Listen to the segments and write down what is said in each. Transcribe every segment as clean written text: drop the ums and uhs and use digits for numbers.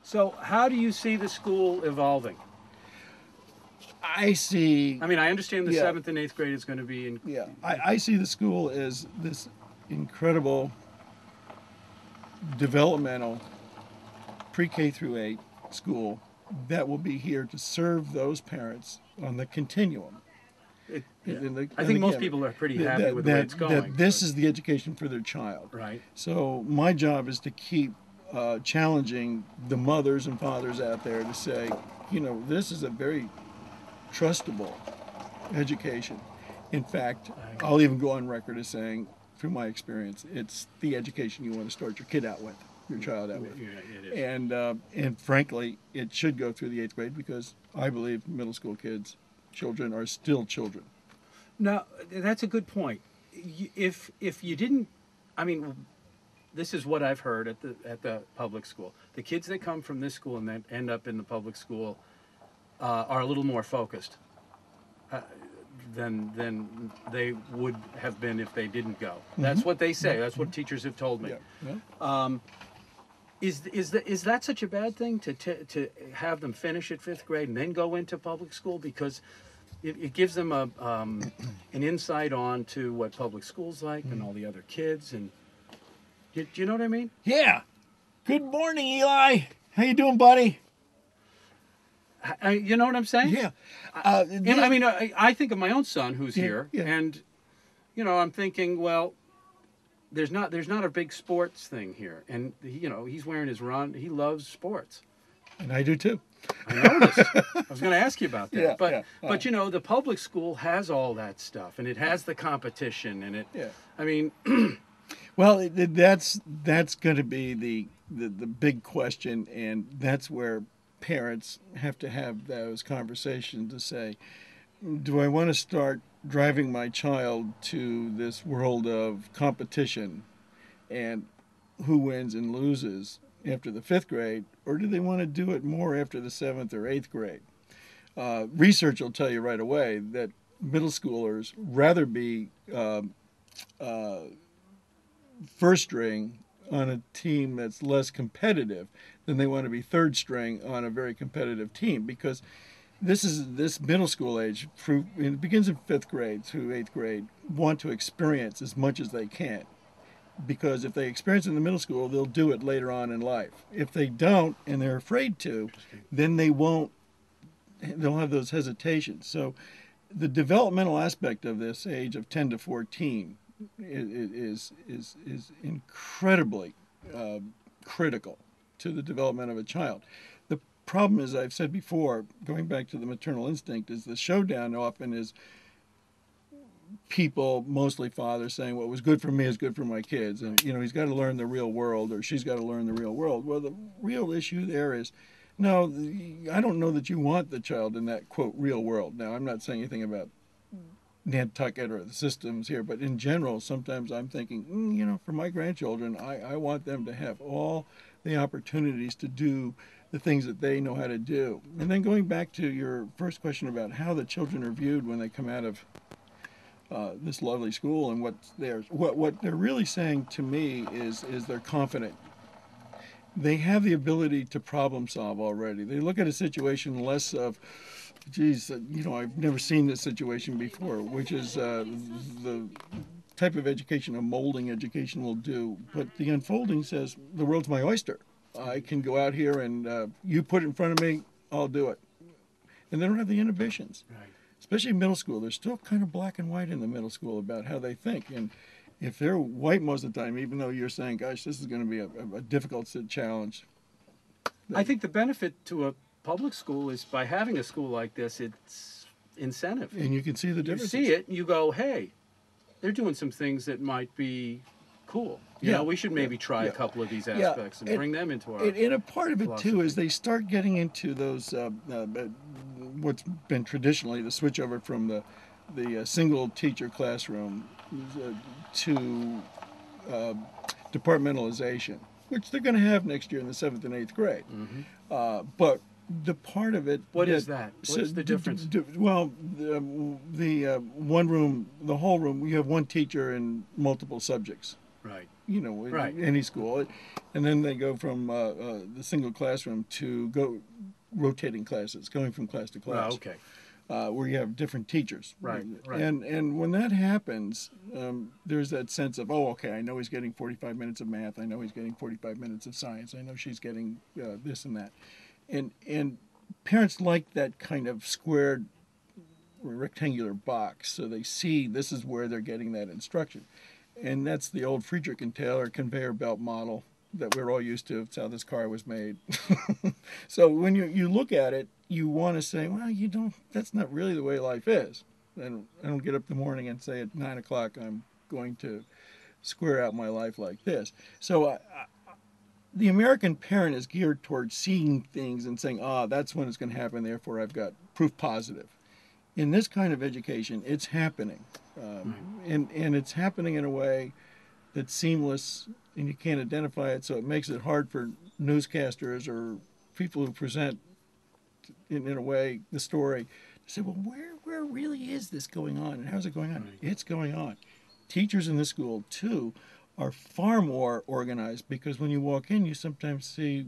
So how do you see the school evolving? I see. I mean, I understand the Yeah. 7th and 8th grade is going to be in. Yeah, I see the school as this incredible developmental pre-K through 8 school that will be here to serve those parents on the continuum. Yeah. In the- I in think the most gamut. people are pretty happy with the way it's going. That this but- is the education for their child. right. So my job is to keep challenging the mothers and fathers out there to say, this is a very trustable education. In fact, I'll even go on record as saying, through my experience, it's the education you want to start your kid out with, your child out with. Yeah, it is. And frankly, it should go through the 8th grade because I believe middle school children are still children. No, that's a good point. If you didn't, I mean, this is what I've heard at the public school. The kids that come from this school and then end up in the public school are a little more focused than they would have been if they didn't go. That's what they say. That's what teachers have told me. Yeah. Is that such a bad thing to have them finish at 5th grade and then go into public school, because it gives them an insight on to what public school's like and all the other kids, and do you know what I mean? Yeah. Good morning, Eli. How you doing, buddy? You know what I'm saying? Yeah. And I mean, I think of my own son who's here, yeah. and I'm thinking, well, there's not a big sports thing here, and he's wearing his run. He loves sports. And I do too. I noticed. I was going to ask you about that, Yeah, but yeah. but the public school has all that stuff, and it has the competition, and it. Yeah. I mean, Well, that's going to be the big question, and that's where parents have to have those conversations to say, do I want to start driving my child to this world of competition and who wins and loses after the 5th grade, or do they want to do it more after the 7th or 8th grade? Research will tell you right away that middle schoolers rather be first string on a team that's less competitive than they want to be third string on a very competitive team, because this middle school age, it begins in 5th grade through 8th grade, want to experience as much as they can, because if they experience it in the middle school, they'll do it later on in life. If they don't and they're afraid to, then they'll have those hesitations. So the developmental aspect of this age of 10 to 14 is incredibly critical to the development of a child. The problem, as I've said before, going back to the maternal instinct, is the showdown often is people, mostly fathers, saying what was good for me is good for my kids, and he's got to learn the real world, or she's got to learn the real world. Well, the real issue there is, no, I don't know that you want the child in that, quote, real world. Now, I'm not saying anything about Nantucket or the systems here, but in general, sometimes I'm thinking, for my grandchildren, I want them to have all the opportunities to do the things that they know how to do. And then going back to your first question about how the children are viewed when they come out of this lovely school and what's theirs, what they're really saying to me is they're confident. They have the ability to problem solve already. They look at a situation less of, geez, I've never seen this situation before, which is the type of education a molding education will do. But the unfolding says, the world's my oyster. I can go out here and you put it in front of me, I'll do it. And they don't have the inhibitions. right. Especially in middle school. They're still kind of black and white in the middle school about how they think. And if they're white most of the time, even though you're saying, gosh, this is going to be a difficult challenge. I think the benefit to a public school is by having a school like this, it's incentive. And you can see the You difference. see it, and you go, hey, they're doing some things that might be cool. We should maybe try a couple of these aspects and bring them into our. And a part of it philosophy. too is they start getting into those what's been traditionally the switchover from the single teacher classroom to departmentalization, which they're going to have next year in the 7th and 8th grade. Mm-hmm. But the part of it. What is that? What's the difference? Well, the one room, the whole room, you have one teacher in multiple subjects. Right. You know, Right. any school, and then they go from the single classroom to rotating classes, going from class to class. Well, okay. Where you have different teachers. Right, right. And when that happens, there's that sense of, oh, okay, I know he's getting 45 minutes of math. I know he's getting 45 minutes of science. I know she's getting this and that. And parents like that kind of squared rectangular box, so they see this is where they're getting that instruction. And that's the old Friedrich and Taylor conveyor belt model that we're all used to. It's how this car was made. So when you look at it, you want to say, well, that's not really the way life is. And I don't get up in the morning and say at 9 o'clock I'm going to square out my life like this. So the American parent is geared towards seeing things and saying, that's when it's going to happen, therefore I've got proof positive. In this kind of education, it's happening. And it's happening in a way that's seamless, and you can't identify it, so it makes it hard for newscasters or people who present, in a way, the story, to say, well, where really is this going on, and how's it going on? Right. It's going on. Teachers in this school, too, are far more organized, because when you walk in, you sometimes see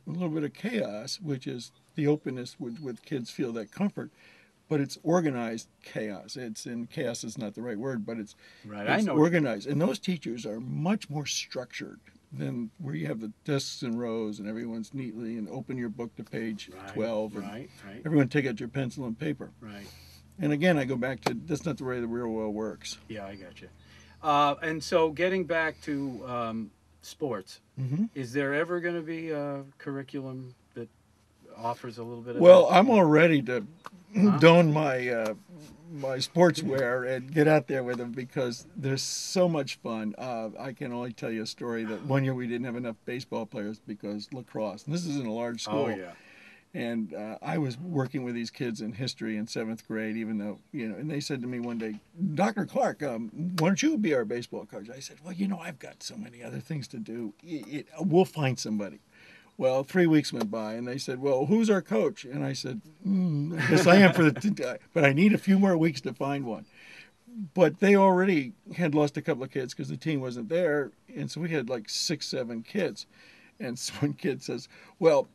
a little bit of chaos, which is the openness with kids feel that comfort. But it's organized chaos. And chaos is not the right word, but it's organized. And those teachers are much more structured than where you have the desks in rows and everyone's neatly, and open your book to page 12. And everyone take out your pencil and paper. Right. And again, I go back to, that's not the way the real world works. Yeah, I got you. And so getting back to sports, is there ever going to be a curriculum that offers a little bit of Well, I'm all ready to don my my sportswear and get out there with them, because there's so much fun. I can only tell you a story that one year we didn't have enough baseball players because lacrosse. And this is in a large school. Oh, yeah. And I was working with these kids in history in 7th grade, even though, and they said to me one day, Dr. Clark, why don't you be our baseball coach? I said, well, I've got so many other things to do. We'll find somebody. Well, 3 weeks went by, and they said, well, who's our coach? And I said, I guess I am but I need a few more weeks to find one. But they already had lost a couple of kids because the team wasn't there, and so we had like 6, 7 kids. And so one kid says, well,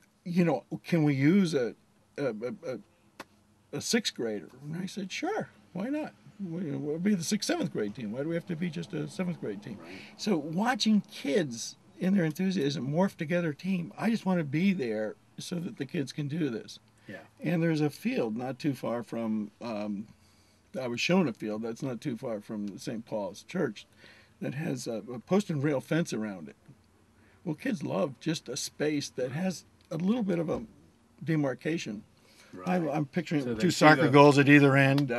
can we use a 6th grader? And I said, sure, why not? We'll be the 6th, 7th grade team. Why do we have to be just a 7th grade team? Right. So watching kids in their enthusiasm morph together team, I just want to be there so that the kids can do this. Yeah. And there's a field not too far from, I was shown a field that's not too far from St. Paul's Church that has a post and rail fence around it. Well, kids love just a space that has a little bit of a demarcation. Right. I'm picturing so 2 soccer goals at either end,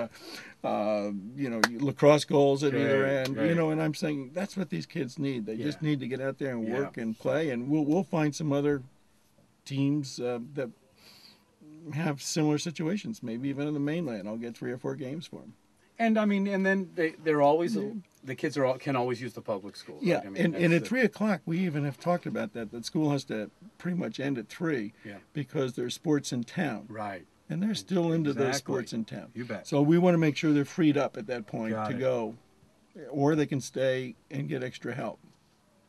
lacrosse goals at either end, and I'm saying that's what these kids need. They just need to get out there and work and play, and we'll find some other teams that have similar situations, maybe even in the mainland. I'll get 3 or 4 games for them. And I mean, and then they're always, the kids can always use the public school. Yeah, right? I mean, and at 3 o'clock, we even have talked about that school has to pretty much end at 3 because there's sports in town. Right. And they're still into those sports in town. You bet. So we want to make sure they're freed up at that point to go, or they can stay and get extra help.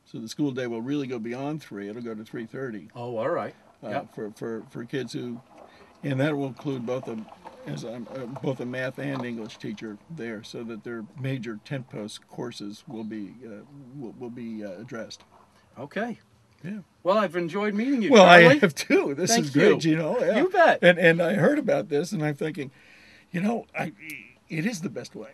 So the school day will really go beyond 3. It'll go to 3:30. Oh, all right. For kids who, and that will include both a math and English teacher there, so that their major tent-post courses will be addressed. Okay. Yeah. Well, I've enjoyed meeting you, Well, Charlie. I have too. This is great, Yeah. You bet. And I heard about this, and I'm thinking, it is the best way.